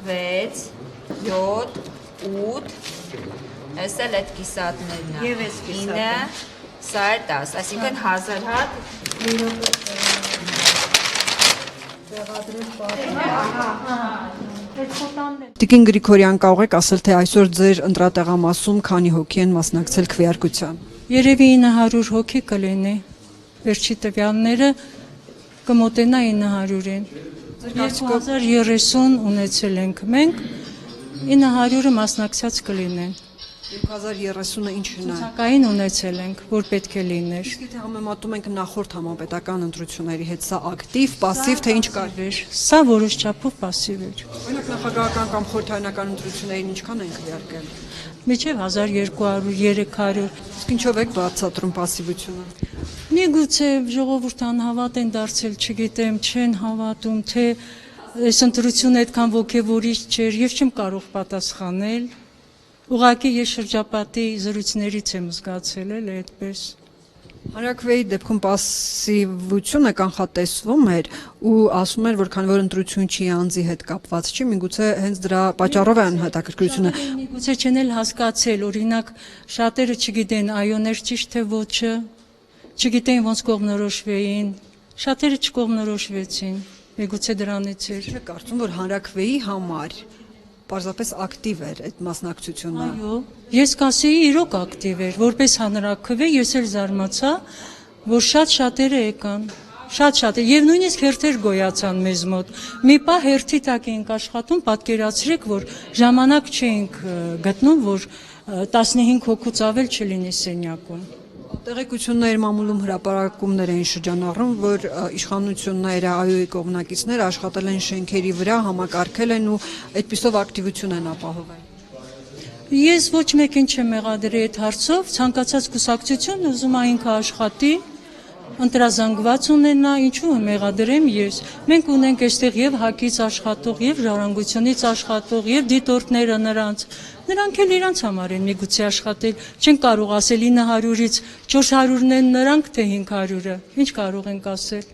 6, 7, 8, այս էլ այդ կիսատներն է, Եվ այս 9, կիսատը։ սա է 10, այսինքն 1000 հատ, Տիկին Գրիգորյան, կարող եք ասել, թե այսօր ձեր ընտրատեղամասում քանի հոգի են մասնակցել քվեարկության։ Երևի 900 հոգի կլինի, վերջի տվյալները կմոտենա 900-ին, 2030 ունեցել ենք մենք, 900-ը մասնակցած կլինեն, 2030-ը ինչն է։ ցուցակային ունեցել ենք, որ պետք է լիներ, Իսկ եթե համեմատում ենք նախորդ համապետական ընտրությունների հետ, սա ակտիվ, պասիվ, թե ինչ կար։ սա որոշ չափով պասիվ էր, Օրինակ նախագահական կամ խորհրդարանական ընտրություններին ինչքան են քվեարկել։ միջև 1200, 300, Իսկ ինչով եք բացատրում պասիվությունը։ միգուցե ժողովուրդ անհավատ են դարձել, չգիտեմ, չեն հավատում, թե այս ընտրությունը այդքան ոգևորիչ չէր եւ չեմ կարող պատասխանել, ուղղակի ես շրջապատի զրույցներից եմ զգացել էլ այդպես։ Հանրաքվեի դեպքում պասիվությունը կանխատեսվում էր ու ասում էր, որ քանի որ ընտրություն չի անձի հետ կապված չի, միգուցե հենց դրա պատճառով է անհետաքրքրությունը։ Միգուցե չեն էլ հասկացել, օրինակ շատերը չգիտեն այոներ ճիշտ թե ոչը, չգիտեն ոնց կողմնորոշվեին, շատերը չկողմնորոշվեցին, միգուցե դրանից էր։ Չեք կարծում, որ հանրաքվեի համար պարզապես ակտիվ էր այդ մասնակցությունը։ Այո, ես կասեի իրոք ակտիվ էր, որպես հանրաքվե ես էլ զարմացա, որ շատ շատերը եկան, շատ եւ նույնիսկ հերթեր գոյացան մեզ մոտ։ Մի պահ հերթի տակ էինք աշխատում, պատկերացրեք, որ ժամանակ չէինք գտնում, որ 15 հոգուց ավել չլինի սենյակում։ Տեղեկություններ մամուլում հրապարակումներ էին շրջանառում, որ իշխանությունները, այոյի կողմնակիցները աշխատել են շենքերի վրա, համակարգել են ու այդպիսով ակտիվություն են ապահովել։ Ես ոչ մեկին չեմ մեղադրի այդ հարցով, ցանկացած կուսակցություն ուզում է ինքը աշխատի, ընտրազանգված ունենա, ինչու մեղադրեմ ես։ Մենք ունենք այստեղ եւ հակից աշխատող, եւ ժառանգությունից աշխատող, եւ դիտորդները նրանք էլ իրանց համար են միգուցե աշխատել, չեն կարող ասել 900-ից 400-ն են նրանք, թե 500-ը, ինչ կարող ենք ասել։